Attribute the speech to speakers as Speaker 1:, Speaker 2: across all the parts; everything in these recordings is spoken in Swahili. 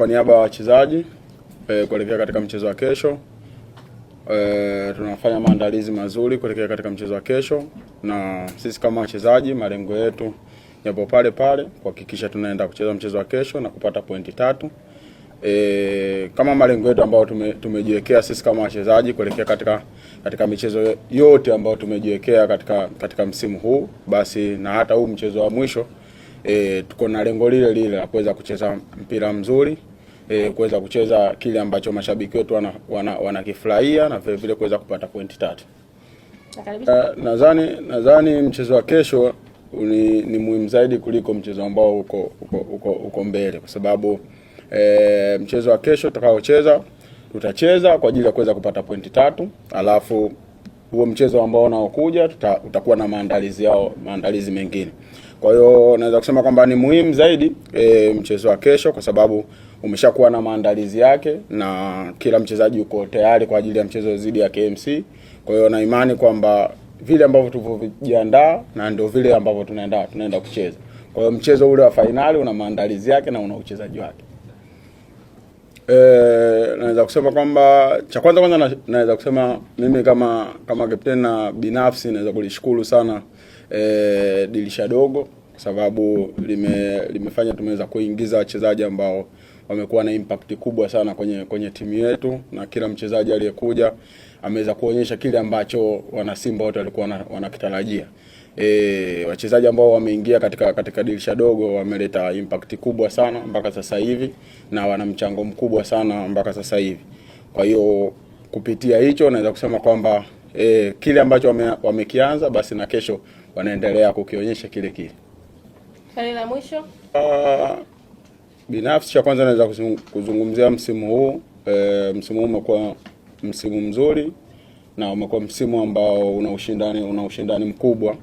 Speaker 1: Kwa niaba ya wachezaji kuelekea katika mchezo wa kesho, tunafanya maandalizi mazuri kuelekea katika mchezo wa kesho, na sisi kama wachezaji malengo yetu yapo pale pale kuhakikisha tunaenda kucheza mchezo wa kesho na kupata pointi 3. Kama malengo yetu ambayo tumejiwekea sisi kama wachezaji kuelekea katika michezo yote ambayo tumejiwekea katika msimu huu, basi na hata huu mchezo wa mwisho tuko na lengo lile lile la kuweza kucheza mpira mzuri, kuweza kucheza kile ambacho mashabiki wetu wanakifurahia na vile vile kuweza kupata pointi 3. Nadhani mchezo wa kesho ni muhimu zaidi kuliko mchezo ambao uko mbele, kwa sababu mchezo wa kesho tutacheza kwa ajili ya kuweza kupata pointi 3, alafu huo mchezo ambao unaokuja utakuwa na maandalizi mengine. Kwa hiyo naweza kusema kwamba ni muhimu zaidi mchezo wa kesho, kwa sababu umeshakuwa na maandalizi yake na kila mchezaji yuko tayari kwa ajili ya mchezo dhidi ya KMC. Kwa hiyo na imani kwamba vile ambavyo tulivyojiandaa na ndio vile ambavyo tunaenda kucheza. Kwa hiyo mchezo ule wa finali una maandalizi yake na una uchezaji wake. Naweza kusema kwamba cha kwanza naweza kusema mimi kama captain na binafsi naweza kulishukuru sana dirisha dogo, kwa sababu limefanya tumeweza kuingiza wachezaji ambao wamekuwa na impact kubwa sana kwenye timu yetu, na kila mchezaji aliyekuja ameweza kuonyesha kile ambacho wana Simba wote walikuwa wanakitarajia. Wachezaji ambao wameingia katika dirisha dogo wameleta impact kubwa sana mpaka sasa hivi na wana mchango mkubwa sana mpaka sasa hivi. Kwa hiyo kupitia hicho naweza kusema kwamba kile ambacho wamekianza basi na kesho wanaendelea kukionyesha kile.
Speaker 2: Swali la mwisho.
Speaker 1: Binafsi cha kwanza naweza kuzungumzia msimu huu. Msimu huu umekuwa msimu mzuri na umekuwa msimu ambao una ushindani mkubwa,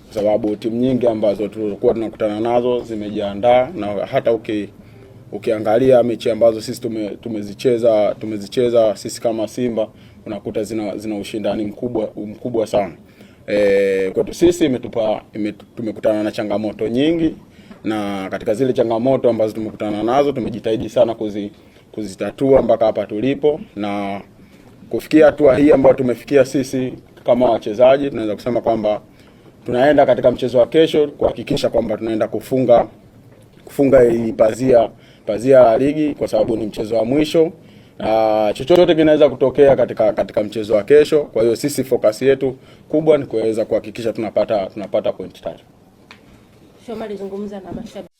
Speaker 1: kwa sababu timu nyingi ambazo tulikuwa tunakutana nazo zimejiandaa, na hata ukiangalia mechi ambazo sisi tumezicheza sisi kama Simba unakuta zina ushindani mkubwa sana. Kwetu sisi tumekutana na changamoto nyingi, na katika zile changamoto ambazo tumekutana nazo tumejitahidi sana kuzitatua mpaka hapa tulipo, na kufikia hatua hii ambayo tumefikia sisi kama wachezaji. Tunaweza kusema kwamba tunaenda katika mchezo wa kesho kuhakikisha kwamba tunaenda kufunga hii pazia la ligi, kwa sababu ni mchezo wa mwisho. Chochote kinaweza kutokea katika mchezo wa kesho. Kwa hiyo sisi focus yetu kubwa ni kuweza kuhakikisha tunapata pointi 3.
Speaker 2: Shomari, zungumza na mashabiki.